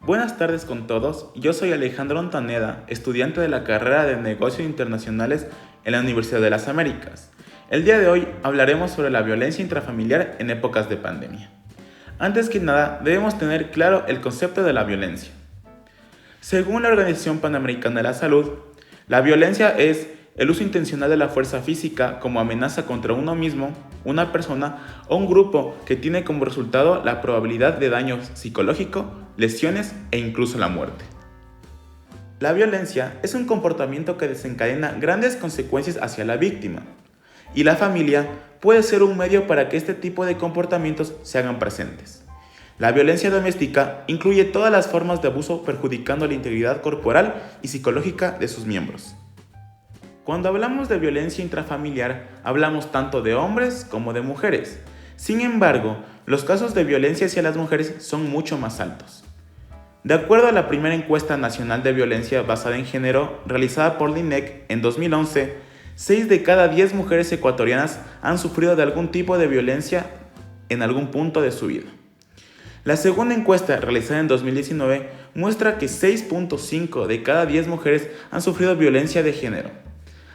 Buenas tardes con todos, yo soy Alejandro Ontaneda, estudiante de la carrera de Negocios Internacionales en la Universidad de las Américas. El día de hoy hablaremos sobre la violencia intrafamiliar en épocas de pandemia. Antes que nada, debemos tener claro el concepto de la violencia. Según la Organización Panamericana de la Salud, la violencia es el uso intencional de la fuerza física como amenaza contra uno mismo, una persona o un grupo que tiene como resultado la probabilidad de daño psicológico, lesiones e incluso la muerte. La violencia es un comportamiento que desencadena grandes consecuencias hacia la víctima, y la familia puede ser un medio para que este tipo de comportamientos se hagan presentes. La violencia doméstica incluye todas las formas de abuso perjudicando la integridad corporal y psicológica de sus miembros. Cuando hablamos de violencia intrafamiliar, hablamos tanto de hombres como de mujeres. Sin embargo, los casos de violencia hacia las mujeres son mucho más altos. De acuerdo a la primera encuesta nacional de violencia basada en género realizada por la INEC en 2011, 6 de cada 10 mujeres ecuatorianas han sufrido de algún tipo de violencia en algún punto de su vida. La segunda encuesta realizada en 2019 muestra que 6.5 de cada 10 mujeres han sufrido violencia de género.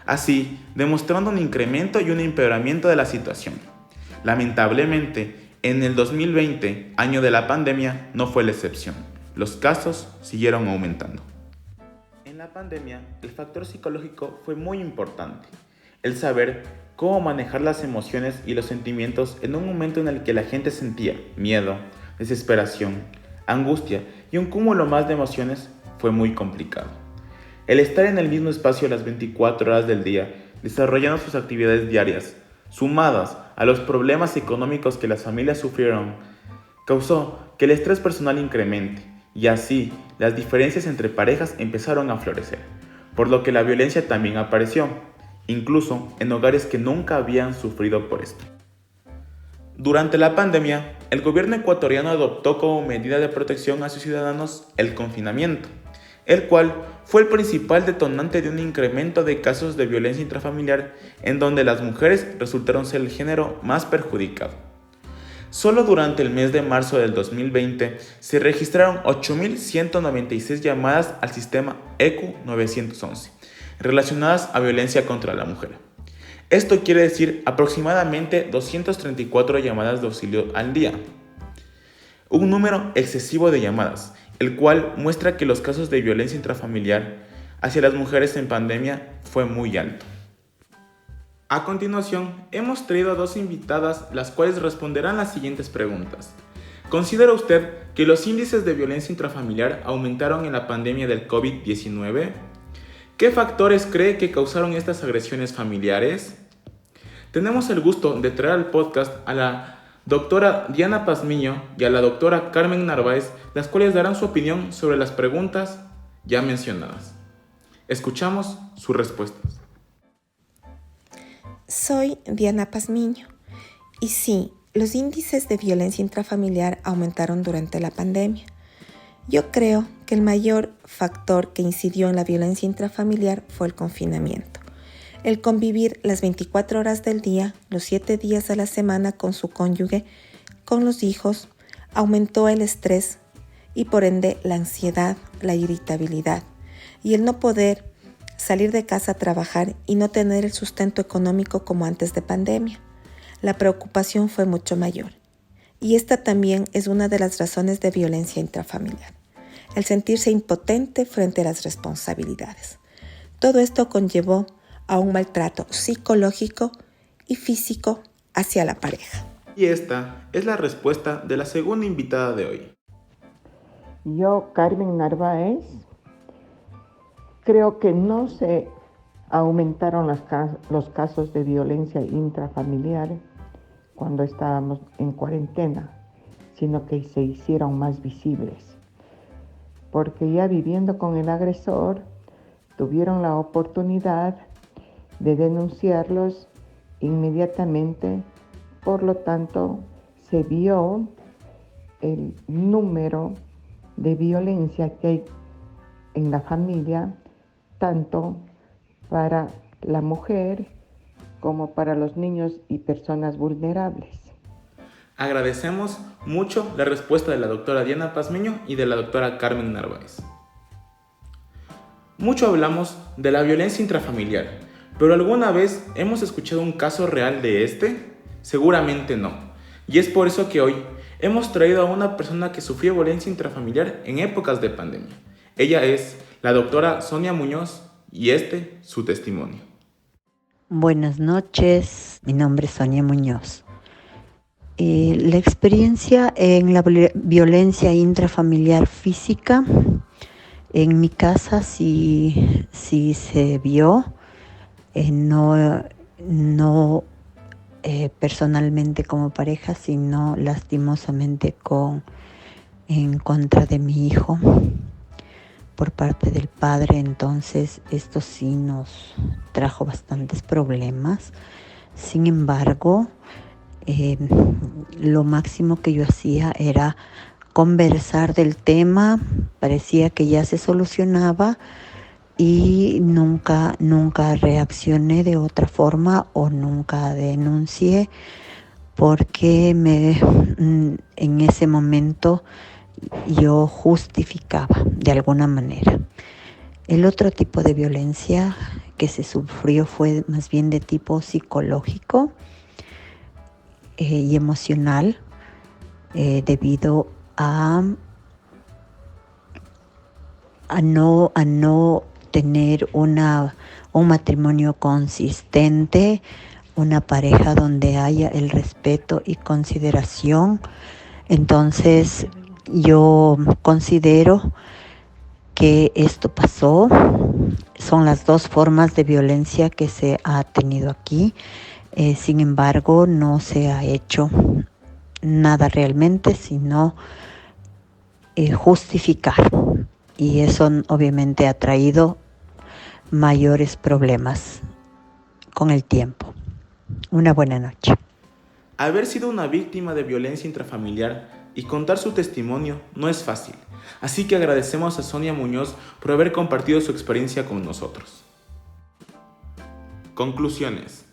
Así, demostrando un incremento y un empeoramiento de la situación. Lamentablemente, en el 2020, año de la pandemia, no fue la excepción. Los casos siguieron aumentando. En la pandemia, el factor psicológico fue muy importante. El saber cómo manejar las emociones y los sentimientos en un momento en el que la gente sentía miedo, desesperación, angustia y un cúmulo más de emociones fue muy complicado. El estar en el mismo espacio las 24 horas del día, desarrollando sus actividades diarias, sumadas a los problemas económicos que las familias sufrieron, causó que el estrés personal incremente y así las diferencias entre parejas empezaron a florecer, por lo que la violencia también apareció, incluso en hogares que nunca habían sufrido por esto. Durante la pandemia, el gobierno ecuatoriano adoptó como medida de protección a sus ciudadanos el confinamiento, el cual fue el principal detonante de un incremento de casos de violencia intrafamiliar en donde las mujeres resultaron ser el género más perjudicado. Solo durante el mes de marzo del 2020 se registraron 8.196 llamadas al sistema ECU 911 relacionadas a violencia contra la mujer. Esto quiere decir aproximadamente 234 llamadas de auxilio al día. Un número excesivo de llamadas, el cual muestra que los casos de violencia intrafamiliar hacia las mujeres en pandemia fue muy alto. A continuación, hemos traído a dos invitadas, las cuales responderán las siguientes preguntas. ¿Considera usted que los índices de violencia intrafamiliar aumentaron en la pandemia del COVID-19? ¿Qué factores cree que causaron estas agresiones familiares? Tenemos el gusto de traer al podcast a la doctora Diana Pazmiño y a la doctora Carmen Narváez, las cuales darán su opinión sobre las preguntas ya mencionadas. Escuchamos sus respuestas. Soy Diana Pazmiño y sí, los índices de violencia intrafamiliar aumentaron durante la pandemia. Yo creo que el mayor factor que incidió en la violencia intrafamiliar fue el confinamiento. El convivir las 24 horas del día, los 7 días a la semana con su cónyuge, con los hijos, aumentó el estrés y por ende la ansiedad, la irritabilidad y el no poder salir de casa a trabajar y no tener el sustento económico como antes de pandemia. La preocupación fue mucho mayor. Y esta también es una de las razones de violencia intrafamiliar, el sentirse impotente frente a las responsabilidades. Todo esto conllevó a un maltrato psicológico y físico hacia la pareja. Y esta es la respuesta de la segunda invitada de hoy. Yo, Carmen Narváez, creo que no se aumentaron los casos de violencia intrafamiliar cuando estábamos en cuarentena, sino que se hicieron más visibles, porque ya viviendo con el agresor, tuvieron la oportunidad de denunciarlos inmediatamente, por lo tanto, se vio el número de violencia que hay en la familia, tanto para la mujer como para los niños y personas vulnerables. Agradecemos mucho la respuesta de la doctora Diana Pazmiño y de la doctora Carmen Narváez. Mucho hablamos de la violencia intrafamiliar, pero ¿alguna vez hemos escuchado un caso real de este? Seguramente no. Y es por eso que hoy hemos traído a una persona que sufrió violencia intrafamiliar en épocas de pandemia. Ella es la doctora Sonia Muñoz y su testimonio. Buenas noches, mi nombre es Sonia Muñoz. La experiencia en la violencia intrafamiliar física, en mi casa sí se vio, no personalmente como pareja, sino lastimosamente en contra de mi hijo por parte del padre. Entonces esto sí nos trajo bastantes problemas. Sin embargo, lo máximo que yo hacía era conversar del tema, parecía que ya se solucionaba y nunca reaccioné de otra forma o nunca denuncié, porque en ese momento yo justificaba de alguna manera. El otro tipo de violencia que se sufrió fue más bien de tipo psicológico y emocional, debido a no tener un matrimonio consistente, una pareja donde haya el respeto y consideración. Entonces yo considero que esto pasó. Son las dos formas de violencia que se ha tenido aquí. Sin embargo, no se ha hecho nada realmente, sino justificar. Y eso obviamente ha traído mayores problemas con el tiempo. Una buena noche. Haber sido una víctima de violencia intrafamiliar y contar su testimonio no es fácil. Así que agradecemos a Sonia Muñoz por haber compartido su experiencia con nosotros. Conclusiones.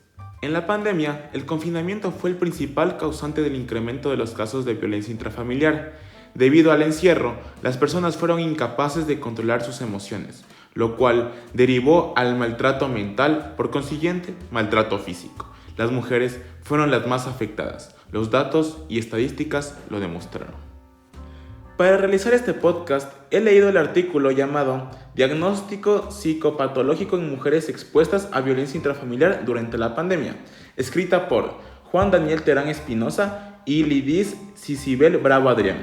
En la pandemia, el confinamiento fue el principal causante del incremento de los casos de violencia intrafamiliar. Debido al encierro, las personas fueron incapaces de controlar sus emociones, lo cual derivó al maltrato mental, por consiguiente, maltrato físico. Las mujeres fueron las más afectadas. Los datos y estadísticas lo demostraron. Para realizar este podcast, he leído el artículo llamado Diagnóstico psicopatológico en mujeres expuestas a violencia intrafamiliar durante la pandemia, escrita por Juan Daniel Terán Espinosa y Lidis Cicibel Bravo Adrián.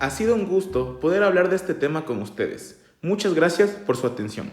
Ha sido un gusto poder hablar de este tema con ustedes. Muchas gracias por su atención.